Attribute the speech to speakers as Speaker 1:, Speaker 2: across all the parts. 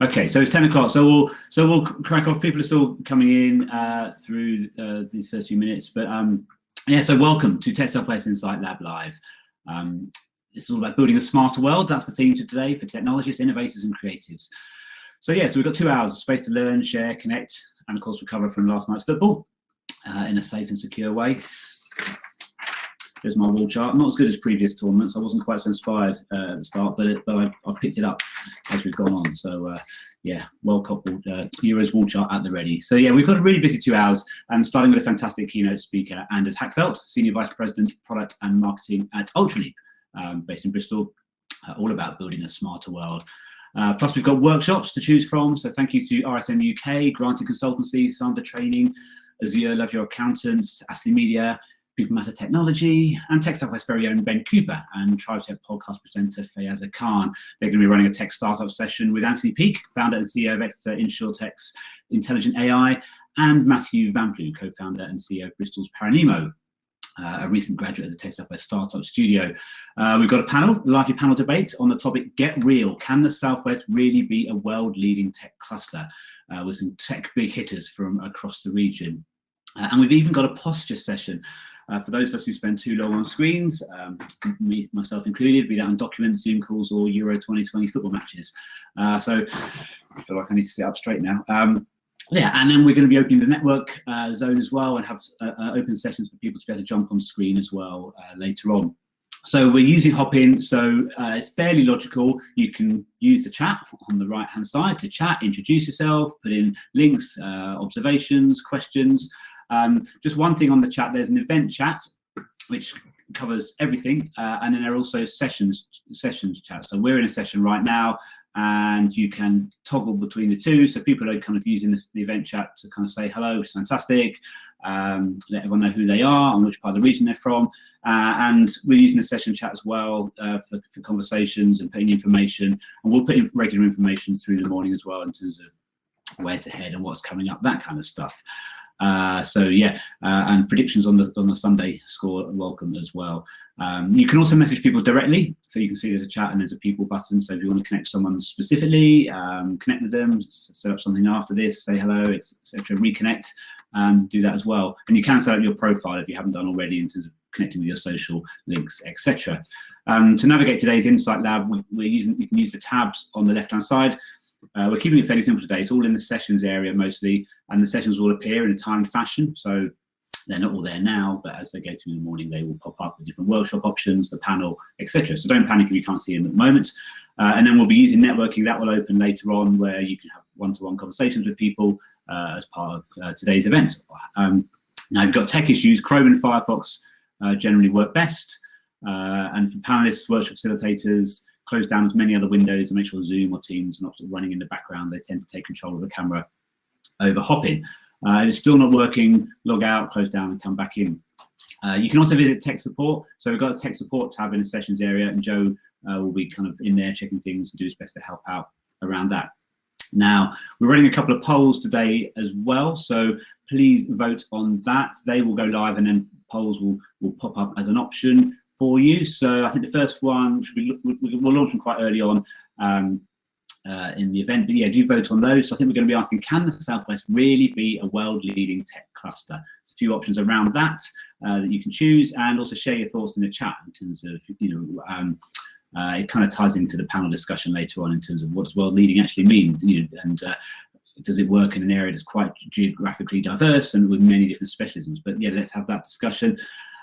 Speaker 1: Okay, so it's 10 o'clock. So we'll crack off. People are still coming in through these first few minutes, but yeah. So welcome to Tech Southwest Insight Lab Live. This is all about building a smarter world. That's the theme for today for technologists, innovators, and creatives. So yeah, so we've got 2 hours of space to learn, share, connect, and of course recover from last night's football in a safe and secure way. There's my wall chart. Not as good as previous tournaments. I wasn't quite so inspired at the start, but I've picked it up as we've gone on. So yeah, World Cup Euros wall chart at the ready. So yeah, we've got a really busy 2 hours, and starting with a fantastic keynote speaker, Anders Hakfelt, Senior Vice President, Product and Marketing at Ultraleap, based in Bristol, all about building a smarter world. Plus, we've got workshops to choose from. So thank you to RSM UK, Granted Consultancy, Sandra Training, Azure, Love Your Accountants, Astley Media, People Matter Technology, and Tech Southwest's very own Ben Cooper and TribeTech podcast presenter Fayaza Khan. They're going to be running a tech startup session with Anthony Peake, founder and CEO of Exeter InsurTech's Intelligent AI, and Matthew Vamplu, co-founder and CEO of Bristol's Paranemo, a recent graduate of the Tech Southwest Startup Studio. We've got a lively panel debate on the topic, Get Real, can the Southwest really be a world-leading tech cluster? With some tech big hitters from across the region. And we've even got a posture session. For those of us who spend too long on screens, myself included, be that on documents, Zoom calls, or Euro 2020 football matches. So I feel like I need to sit up straight now. Yeah, and then we're going to be opening the network zone as well, and have open sessions for people to be able to jump on screen as well later on. So we're using Hopin, so it's fairly logical. You can use the chat on the right-hand side to chat, introduce yourself, put in links, observations, questions. Just one thing on the chat, there's an event chat, which covers everything, and then there are also sessions chat. So we're in a session right now, and you can toggle between the two. So people are kind of using the event chat to kind of say hello, which is fantastic, let everyone know who they are and which part of the region they're from. And we're using the session chat as well for conversations and putting information. And we'll put in regular information through the morning as well in terms of where to head and what's coming up, that kind of stuff. So yeah, and predictions on the Sunday score are welcome as well. You can also message people directly, so you can see there's a chat and there's a people button. So if you want to connect someone specifically, connect with them, set up something after this, say hello, etc. Reconnect, do that as well. And you can set up your profile if you haven't done already in terms of connecting with your social links, etc. To navigate today's Insight Lab, you can use the tabs on the left-hand side. We're keeping it fairly simple today. It's all in the sessions area mostly, and the sessions will appear in a timed fashion. So they're not all there now, but as they go through the morning, they will pop up with different workshop options, the panel, etc. So don't panic if you can't see them at the moment. And then we'll be using networking. That will open later on, where you can have one-to-one conversations with people as part of today's event. Now you've got tech issues. Chrome and Firefox generally work best. And for panelists, workshop facilitators, close down as many other windows and make sure Zoom or Teams are not sort of running in the background. They tend to take control of the camera over Hopin. If it's still not working, log out, close down, and come back in. You can also visit tech support. So we've got a tech support tab in the sessions area, and Joe will be kind of in there checking things and do his best to help out around that. Now, we're running a couple of polls today as well, so please vote on that. They will go live, and then polls will pop up as an option for you. So I think the first one we'll launch them quite early on in the event, but yeah, do vote on those. So I think we're going to be asking, can the Southwest really be a world-leading tech cluster? There's a few options around that that you can choose, and also share your thoughts in the chat in terms of, it kind of ties into the panel discussion later on in terms of what does world-leading actually mean, and does it work in an area that's quite geographically diverse and with many different specialisms? But yeah, let's have that discussion.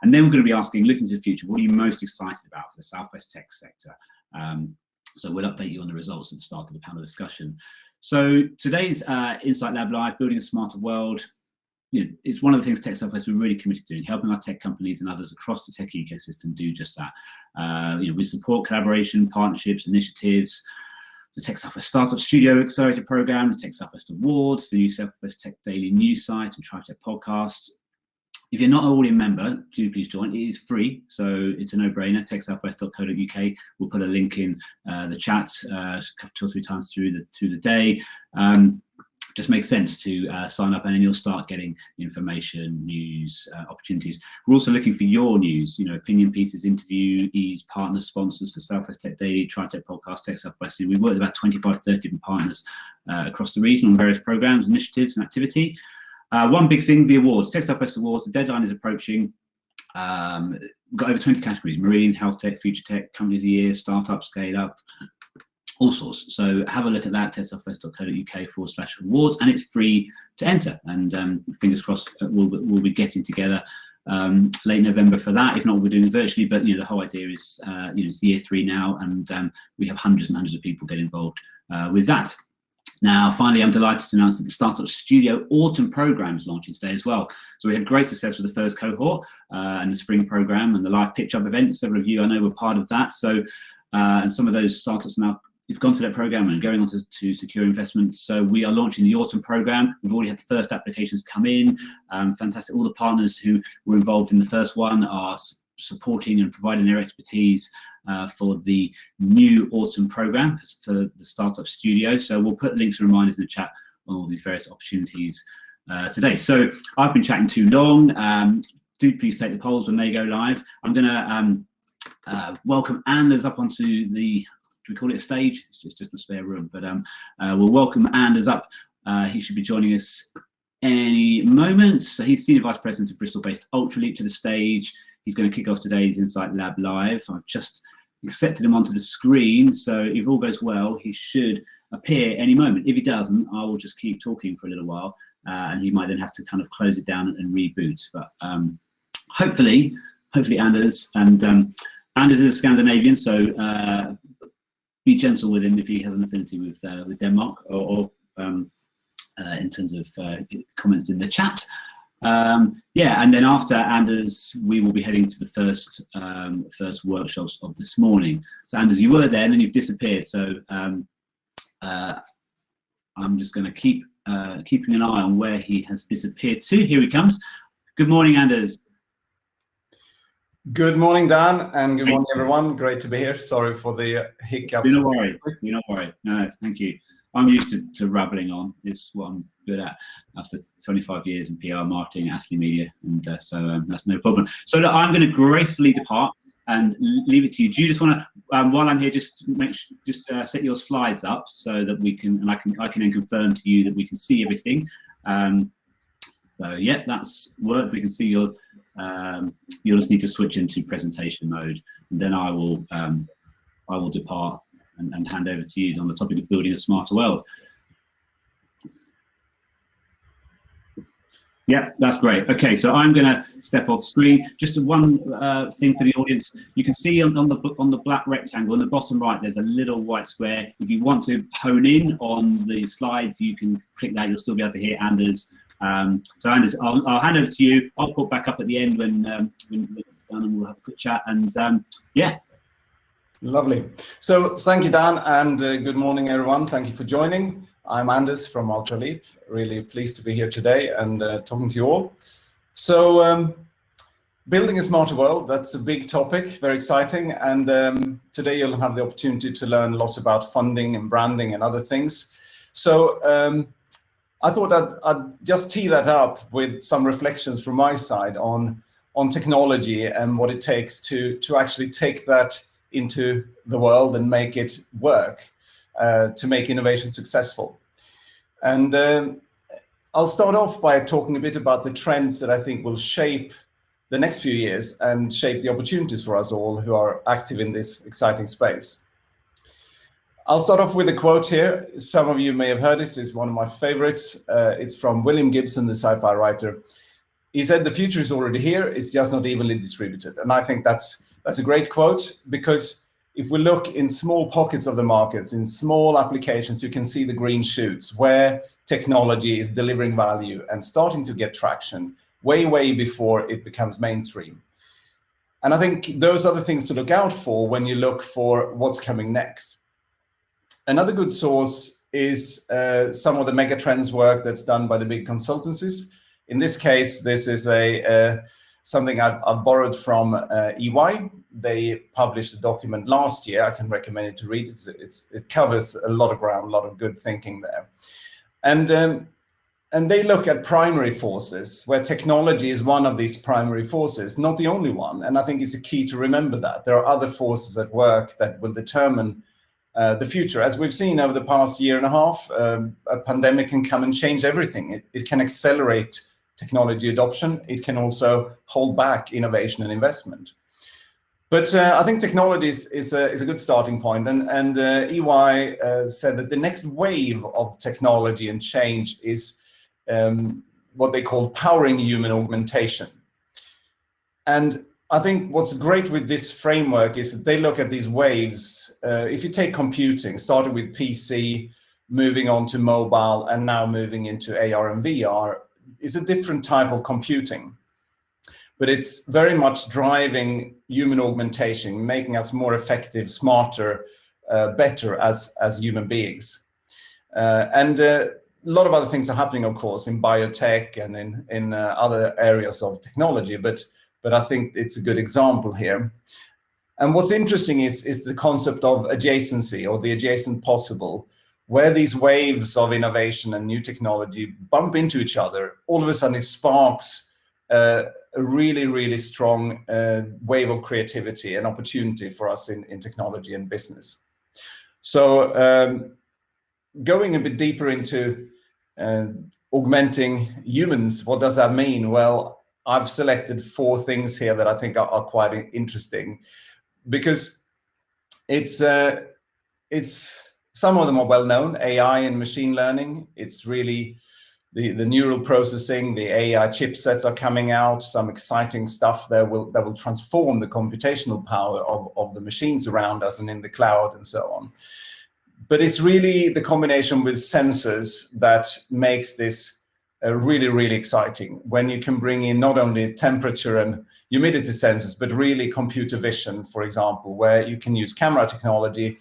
Speaker 1: And then we're going to be asking, looking to the future, what are you most excited about for the Southwest tech sector? So we'll update you on the results at the start of the panel discussion. So today's Insight Lab Live, building a smarter world, it's one of the things Tech Southwest we're really committed to doing, helping our tech companies and others across the tech ecosystem do just that. We support collaboration, partnerships, initiatives, the Tech Southwest Startup Studio Accelerator Program, the Tech Southwest Awards, the new Southwest Tech Daily News site, and TribeTech podcasts. If you're not already a member, do please join. It is free, so it's a no-brainer. techsouthwest.co.uk. We'll put a link in the chat 2 or 3 times through the day. just makes sense to sign up, and then you'll start getting information, news, opportunities. We're also looking for your news, opinion pieces, interviewees, partners, sponsors for Southwest Tech Daily, TriTech Podcast, Tech Southwest. We work with about 25, 30 different partners across the region on various programs, initiatives, and activity. One big thing, the awards, Tech Southwest Awards. The deadline is approaching. Got over 20 categories: marine, health tech, future tech, company of the year, startup, scale up, all sorts. So have a look at that, techsouthwest.co.uk/awards, and it's free to enter. And fingers crossed, we'll be getting together late November for that. If not, we're doing it virtually. But the whole idea is, it's year 3 now, and we have hundreds and hundreds of people get involved with that. Now, finally, I'm delighted to announce that the Startup Studio Autumn Programme is launching today as well. So we had great success with the first cohort and the spring programme and the live pitch-up event. Several of you I know were part of that. So, and some of those startups now have gone through that programme and going on to secure investment. So we are launching the Autumn Programme. We've already had the first applications come in. Fantastic. All the partners who were involved in the first one are supporting and providing their expertise for the new Autumn Programme for the Startup Studio. So we'll put links and reminders in the chat on all these various opportunities today. So I've been chatting too long. Do please take the polls when they go live. I'm going to welcome Anders up onto the, do we call it a stage? It's just a spare room, but we'll welcome Anders up. He should be joining us any moment. So he's Senior Vice President of Bristol-based Ultraleap to the stage. He's going to kick off today's Insight Lab Live. I've just accepted him onto the screen, so if all goes well, he should appear any moment. If he doesn't, I will just keep talking for a little while, and he might then have to kind of close it down and reboot. But hopefully Anders, and Anders is a Scandinavian, so be gentle with him if he has an affinity with Denmark or in terms of comments in the chat. Yeah, and then after Anders, we will be heading to the first workshops of this morning. So Anders, you were there and then you've disappeared. So I'm just going to keep keeping an eye on where he has disappeared to. Here he comes. Good morning, Anders.
Speaker 2: Good morning, Dan, and good morning, everyone. Great to be here. Sorry for the hiccups.
Speaker 1: Do not worry. Do not worry. No, thank you. I'm used to rabbling on. It's what I'm good at after 25 years in PR, marketing, Astley Media, and so that's no problem. So look, I'm going to gracefully depart and leave it to you. Do you just want to, while I'm here, just set your slides up so that we can, and I can then confirm to you that we can see everything. So yeah, that's worked. We can see your. You'll just need to switch into presentation mode, and then I will depart and hand over to you on the topic of building a smarter world. Yeah, that's great. Okay, so I'm going to step off screen. Just one thing for the audience. You can see on the black rectangle in the bottom right, there's a little white square. If you want to hone in on the slides, you can click that. You'll still be able to hear Anders. So Anders, I'll hand over to you. I'll put back up at the end when it's done, and we'll have a quick chat. And yeah.
Speaker 2: Lovely. So thank you, Dan, and good morning, everyone. Thank you for joining. I'm Anders from Ultraleap. Really pleased to be here today and talking to you all. So building a smarter world, that's a big topic, very exciting. And today you'll have the opportunity to learn lots about funding and branding and other things. So I thought I'd just tee that up with some reflections from my side on technology and what it takes to actually take that into the world and make it work, to make innovation successful. And I'll start off by talking a bit about the trends that I think will shape the next few years and shape the opportunities for us all who are active in this exciting space. I'll start off with a quote here. Some of you may have heard it. It's one of my favorites. It's from William Gibson, the sci-fi writer. He said, "The future is already here. It's just not evenly distributed." And I think that's a great quote, because if we look in small pockets of the markets, in small applications, you can see the green shoots where technology is delivering value and starting to get traction way before it becomes mainstream. And I think those are the things to look out for when you look for what's coming next. Another good source is some of the megatrends work that's done by the big consultancies. In this case, this is something I've borrowed from EY. They published a document last year. I can recommend it to read. It covers a lot of ground, a lot of good thinking there. And they look at primary forces, where technology is one of these primary forces, not the only one. And I think it's a key to remember that there are other forces at work that will determine the future. As we've seen over the past year and a half, a pandemic can come and change everything. It can accelerate technology adoption. It can also hold back innovation and investment. But I think technology is a good starting point. And EY said that the next wave of technology and change is what they call powering human augmentation. And I think what's great with this framework is that they look at these waves. If you take computing, starting with PC, moving on to mobile, and now moving into AR and VR, is a different type of computing. But it's very much driving human augmentation, making us more effective, smarter, better as human beings. And a lot of other things are happening, of course, in biotech and in other areas of technology, but I think it's a good example here. And what's interesting is the concept of adjacency, or the adjacent possible, where these waves of innovation and new technology bump into each other. All of a sudden it sparks a really, really strong wave of creativity and opportunity for us in technology and business. So going a bit deeper into augmenting humans, what does that mean? Well, I've selected 4 things here that I think are quite interesting, because it's some of them are well known. AI and machine learning. It's really the neural processing, the AI chipsets are coming out. Some exciting stuff there that will transform the computational power of the machines around us and in the cloud and so on. But it's really the combination with sensors that makes this really, really exciting, when you can bring in not only temperature and humidity sensors, but really computer vision, for example, where you can use camera technology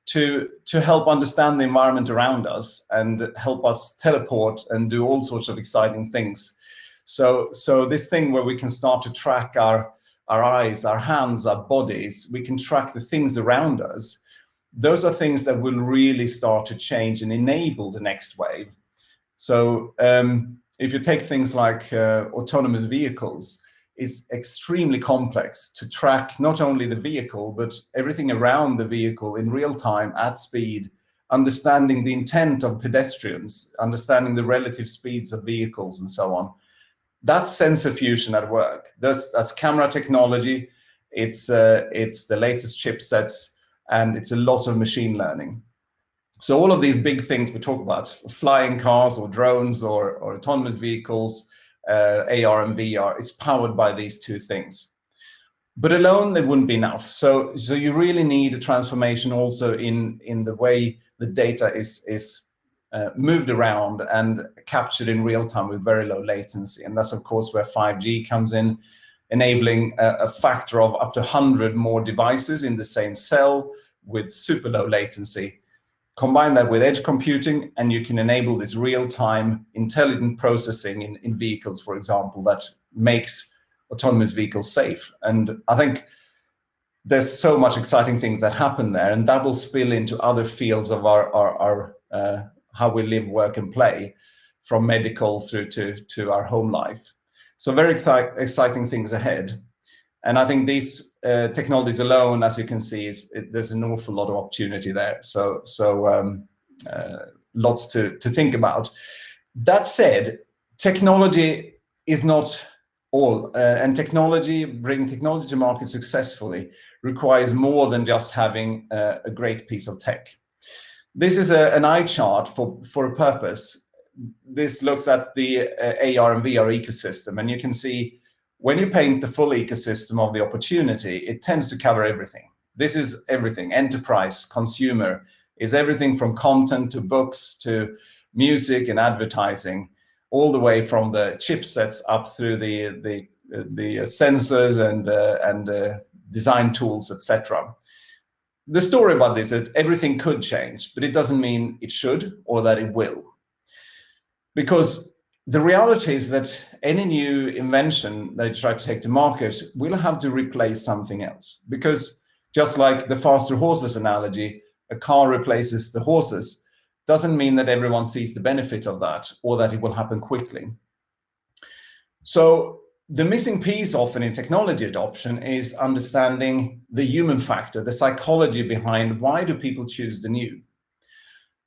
Speaker 2: to help understand the environment around us and help us teleport and do all sorts of exciting things. So this thing where we can start to track our eyes, our hands, our bodies, we can track the things around us. Those are things that will really start to change and enable the next wave. So if you take things like autonomous vehicles, it's extremely complex to track not only the vehicle, but everything around the vehicle in real time at speed, understanding the intent of pedestrians, understanding the relative speeds of vehicles and so on. That's sensor fusion at work. That's camera technology. It's the latest chipsets, and it's a lot of machine learning. So all of these big things we talk about, flying cars or drones or autonomous vehicles, AR and VR, it's powered by these 2 things. But alone, they wouldn't be enough. So you really need a transformation also in the way the data is moved around and captured in real time with very low latency. And that's, of course, where 5G comes in, enabling a factor of up to 100 more devices in the same cell with super low latency. Combine that with edge computing, and you can enable this real-time intelligent processing in vehicles, for example, that makes autonomous vehicles safe. And I think there's so much exciting things that happen there, and that will spill into other fields of our how we live, work, and play, from medical through to our home life. So very exciting things ahead. And I think these technologies alone, as you can see, there's an awful lot of opportunity there. So lots to think about. That said, technology is not all, and bringing technology to market successfully requires more than just having a great piece of tech. This is an eye chart for a purpose. This looks at the AR and VR ecosystem, and you can see, when you paint the full ecosystem of the opportunity, it tends to cover everything. This is everything. Enterprise, consumer, is everything from content to books to music and advertising, all the way from the chipsets up through the sensors and design tools, etc. The story about this is that everything could change, but it doesn't mean it should or that it will. Because the reality is that any new invention that you try to take to market will have to replace something else. Because just like the faster horses analogy, a car replaces the horses, doesn't mean that everyone sees the benefit of that or that it will happen quickly. So the missing piece often in technology adoption is understanding the human factor, the psychology behind why do people choose the new.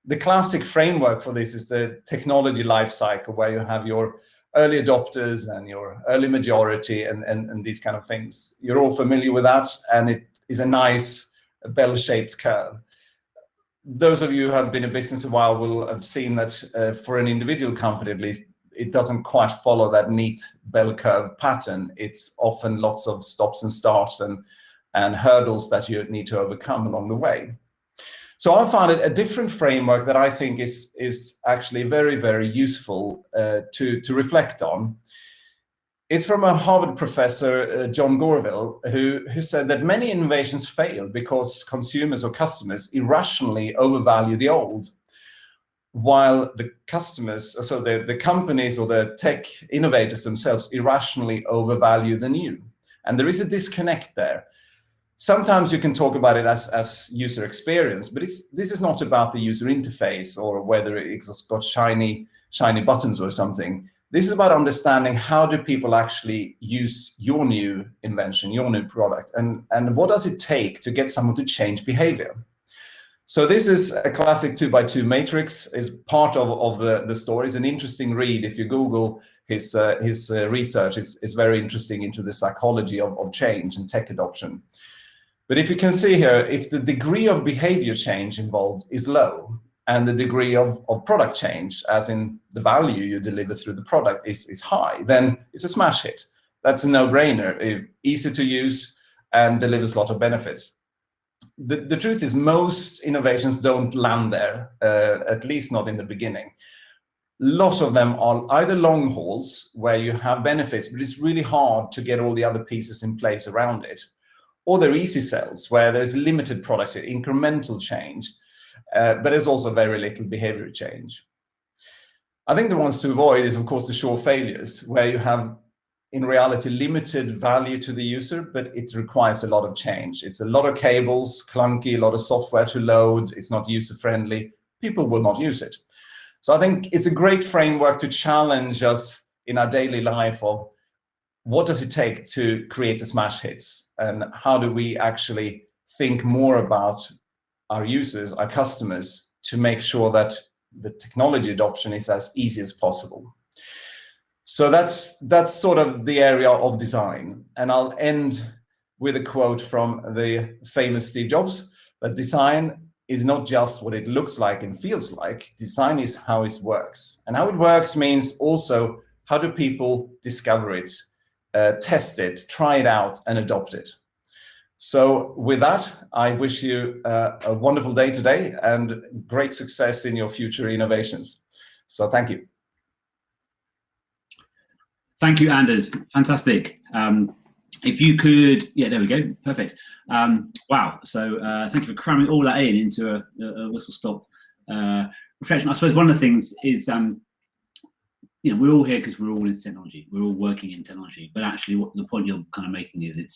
Speaker 2: The classic framework for this is the technology life cycle, where you have your early adopters and your early majority and these kind of things. You're all familiar with that, and it is a nice bell-shaped curve. Those of you who have been in business a while will have seen that for an individual company at least, it doesn't quite follow that neat bell curve pattern. It's often lots of stops and starts and hurdles that you need to overcome along the way. So I found it a different framework that I think is actually very, very useful to reflect on. It's from a Harvard professor, John Gorville, who said that many innovations fail because consumers or customers irrationally overvalue the old, while the customers, so the companies or the tech innovators themselves, irrationally overvalue the new. And there is a disconnect there. Sometimes you can talk about it as user experience, but this is not about the user interface or whether it's got shiny buttons or something. This is about understanding how do people actually use your new invention, your new product, and what does it take to get someone to change behavior. So this is a classic 2x2 matrix, is part of the story. It's an interesting read. If you Google his research, is very interesting into the psychology of change and tech adoption. But if you can see here, if the degree of behavior change involved is low, and the degree of product change, as in the value you deliver through the product, is high, then it's a smash hit. That's a no-brainer, easy to use, and delivers a lot of benefits. The truth is most innovations don't land there, at least not in the beginning. Lots of them are either long hauls, where you have benefits, but it's really hard to get all the other pieces in place around it. Or they're easy sells, where there's limited product, incremental change, but there's also very little behavior change. I think the ones to avoid is, of course, the sure failures, where you have, in reality, limited value to the user, but it requires a lot of change. It's a lot of cables, clunky, a lot of software to load, it's not user-friendly, people will not use it. So I think it's a great framework to challenge us in our daily life of what does it take to create the smash hits, and how do we actually think more about our users, our customers, to make sure that the technology adoption is as easy as possible. So that's sort of the area of design. And I'll end with a quote from the famous Steve Jobs, that design is not just what it looks like and feels like, design is how it works. And how it works means also how do people discover it, test it, try it out, and adopt it. So with that, I wish you a wonderful day today and great success in your future innovations. So thank you.
Speaker 1: Thank you, Anders. Fantastic. If you could, yeah, there we go. Perfect. Wow. So thank you for cramming all that into a whistle-stop reflection. I suppose one of the things is, we're all here because we're all in technology. We're all working in technology. But actually, what the point you're kind of making is, it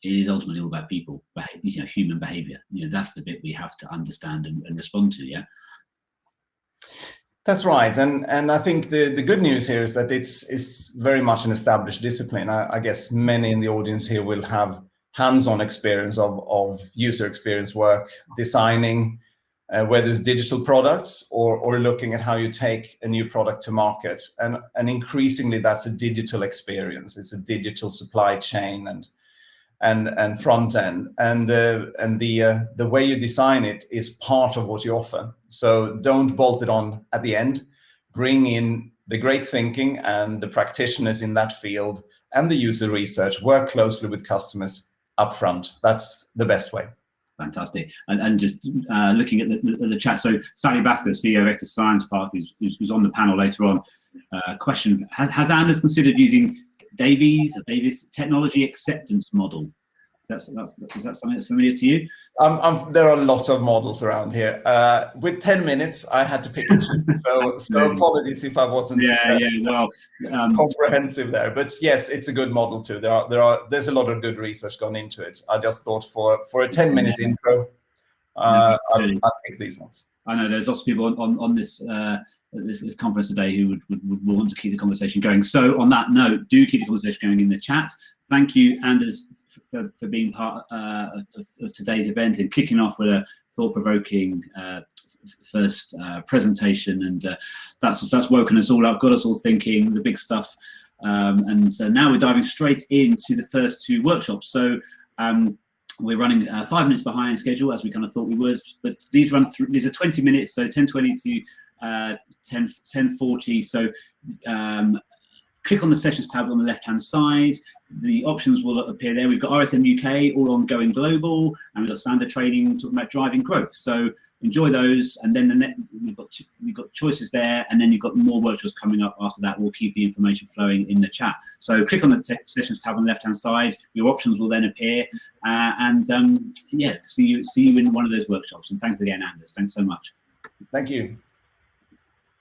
Speaker 1: is ultimately all about people, human behavior. That's the bit we have to understand and respond to. Yeah.
Speaker 2: That's right, and I think the good news here is that it's very much an established discipline. I guess many in the audience here will have hands-on experience of user experience work, designing, whether it's digital products or looking at how you take a new product to market. And increasingly, that's a digital experience. It's a digital supply chain and front end, and the way you design it is part of what you offer. So don't bolt it on at the end. Bring in the great thinking and the practitioners in that field and the user research. Work closely with customers upfront. That's the best way.
Speaker 1: Fantastic. And just looking at the chat, so Sally Basker, CEO of Vector Science Park, who's on the panel later on, question, has Anders considered using Davies technology acceptance model? Is that something that's familiar to you?
Speaker 2: There are lots of models around here. With 10 minutes, I had to pick and choose. So apologies if I wasn't comprehensive there. But yes, it's a good model too. There's a lot of good research gone into it. I just thought for a 10-minute intro, I'll pick these ones.
Speaker 1: I know there's lots of people on this, this conference today who would want to keep the conversation going. So on that note, do keep the conversation going in the chat. Thank you, Anders, for being part of today's event and kicking off with a thought-provoking first presentation, and that's woken us all up, got us all thinking, the big stuff. And so now we're diving straight into the first two workshops. So we're running 5 minutes behind schedule, as we kind of thought we would, but these are 20 minutes, so 10:20 to 10:40. So click on the sessions tab on the left-hand side. The options will appear there. We've got RSM UK, all on Going Global, and we've got standard training talking about driving growth. So enjoy those, and then we've got choices there, and then you've got more workshops coming up after that. We'll keep the information flowing in the chat. So click on the sessions tab on the left-hand side. Your options will then appear, and yeah, see you in one of those workshops. And thanks again, Anders. Thanks so much.
Speaker 2: Thank you.